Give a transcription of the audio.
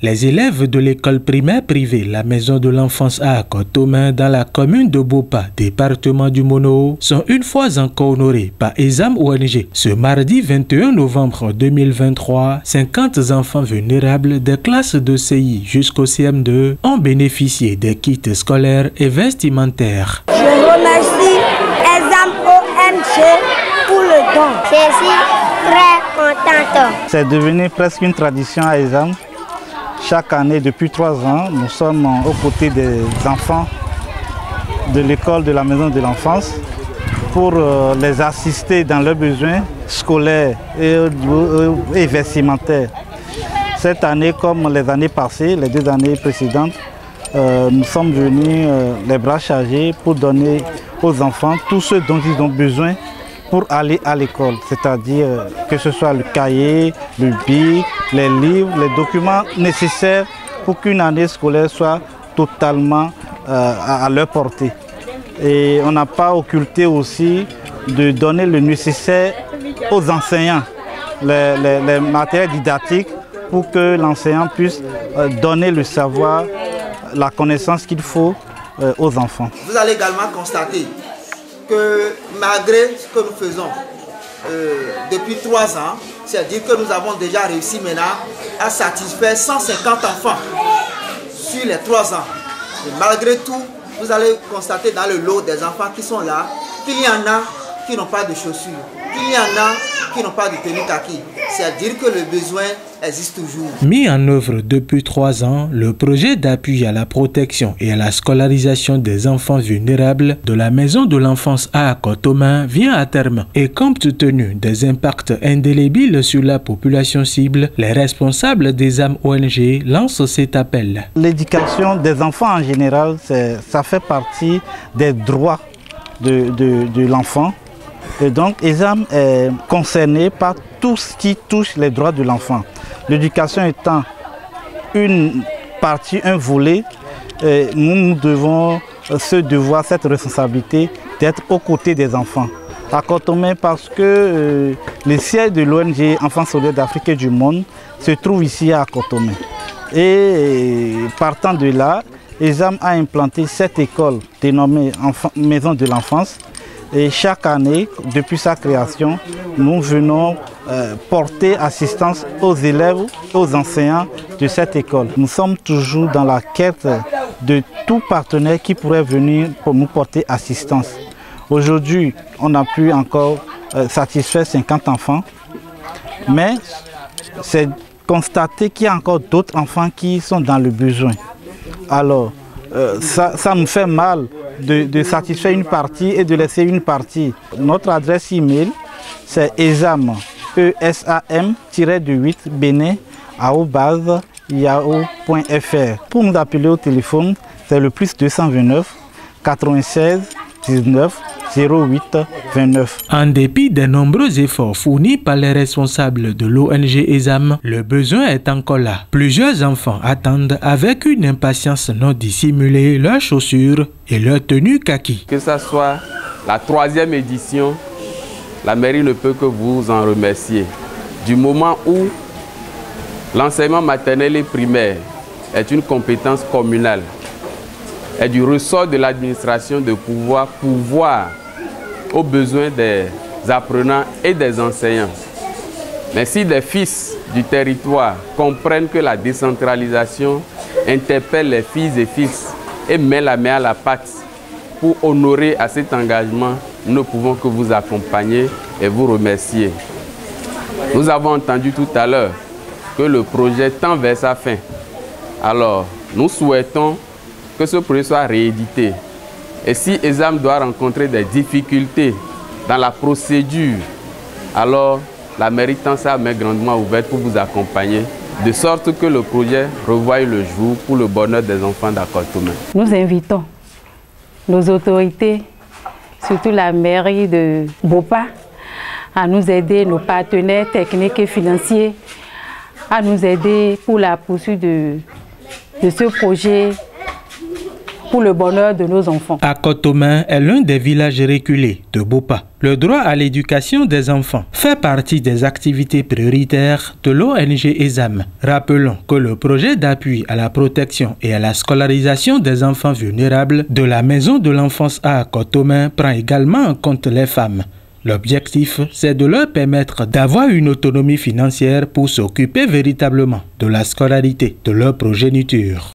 Les élèves de l'école primaire privée La Maison de l'Enfance à Akotomé dans la commune de Bopa, département du Mono, sont une fois encore honorés par Ezam ONG. Ce mardi 21 novembre 2023, 50 enfants vulnérables des classes de CI jusqu'au CM2 ont bénéficié des kits scolaires et vestimentaires. Je remercie Ezam ONG pour le don. Je suis très contente. C'est devenu presque une tradition à Ezam. Chaque année, depuis 3 ans, nous sommes aux côtés des enfants de l'école de la Maison de l'Enfance pour les assister dans leurs besoins scolaires et vestimentaires. Cette année, comme les années passées, les 2 années précédentes, nous sommes venus les bras chargés pour donner aux enfants tout ce dont ils ont besoin pour aller à l'école, c'est-à-dire que ce soit le cahier, le bic, les livres, les documents nécessaires pour qu'une année scolaire soit totalement à leur portée. Et on n'a pas occulté aussi de donner le nécessaire aux enseignants, les matériels didactiques pour que l'enseignant puisse donner le savoir, la connaissance qu'il faut aux enfants. Vous allez également constater que malgré ce que nous faisons depuis 3 ans, c'est-à-dire que nous avons déjà réussi maintenant à satisfaire 150 enfants sur les 3 ans. Et malgré tout, vous allez constater dans le lot des enfants qui sont là qu'il y en a qui n'ont pas de chaussures, qu'il y en a qui n'ont pas de tenue kaki. C'est-à-dire que le besoin existe toujours. Mis en œuvre depuis 3 ans, le projet d'appui à la protection et à la scolarisation des enfants vulnérables de la Maison de l'Enfance à Akotomé vient à terme. Et compte tenu des impacts indélébiles sur la population cible, les responsables des âmes ONG lancent cet appel. L'éducation des enfants en général, ça fait partie des droits de l'enfant. Et donc, ESAM est concerné par tout ce qui touche les droits de l'enfant. L'éducation étant une partie, un volet, nous devons cette responsabilité d'être aux côtés des enfants. À Akotomé, parce que le siège de l'ONG Enfants Solidaires d'Afrique et du Monde se trouve ici à Akotomé. Et partant de là, ESAM a implanté cette école dénommée Maison de l'Enfance. Et chaque année, depuis sa création, nous venons porter assistance aux élèves, aux enseignants de cette école. Nous sommes toujours dans la quête de tout partenaire qui pourrait venir pour nous porter assistance. Aujourd'hui, on a pu encore satisfaire 50 enfants, mais c'est constater qu'il y a encore d'autres enfants qui sont dans le besoin. Alors, ça nous fait mal de satisfaire une partie et de laisser une partie. Notre adresse email, c'est esam, ESAM-8 benin@yahoo.fr. Pour nous appeler au téléphone, c'est le +229 96 19 08 29. En dépit des nombreux efforts fournis par les responsables de l'ONG ESAM, le besoin est encore là. Plusieurs enfants attendent avec une impatience non dissimulée leurs chaussures et leur tenue kaki. Que ce soit la 3e édition, la mairie ne peut que vous en remercier. Du moment où l'enseignement maternel et primaire est une compétence communale, et du ressort de l'administration de pouvoir aux besoins des apprenants et des enseignants. Mais si les fils du territoire comprennent que la décentralisation interpelle les filles et fils et met la main à la pâte pour honorer à cet engagement, nous ne pouvons que vous accompagner et vous remercier. Nous avons entendu tout à l'heure que le projet tend vers sa fin. Alors, nous souhaitons que ce projet soit réédité. Et si ESAM doit rencontrer des difficultés dans la procédure, alors la mairie tend sa main grandement ouverte pour vous accompagner, de sorte que le projet revoie le jour pour le bonheur des enfants d'Akotomé. Nous invitons nos autorités, surtout la mairie de Bopa, à nous aider, nos partenaires techniques et financiers, à nous aider pour la poursuite de ce projet pour le bonheur de nos enfants. Akotomin est l'un des villages reculés de Bopa. Le droit à l'éducation des enfants fait partie des activités prioritaires de l'ONG ESAM. Rappelons que le projet d'appui à la protection et à la scolarisation des enfants vulnérables de la Maison de l'enfance à Akotomin prend également en compte les femmes. L'objectif, c'est de leur permettre d'avoir une autonomie financière pour s'occuper véritablement de la scolarité de leur progéniture.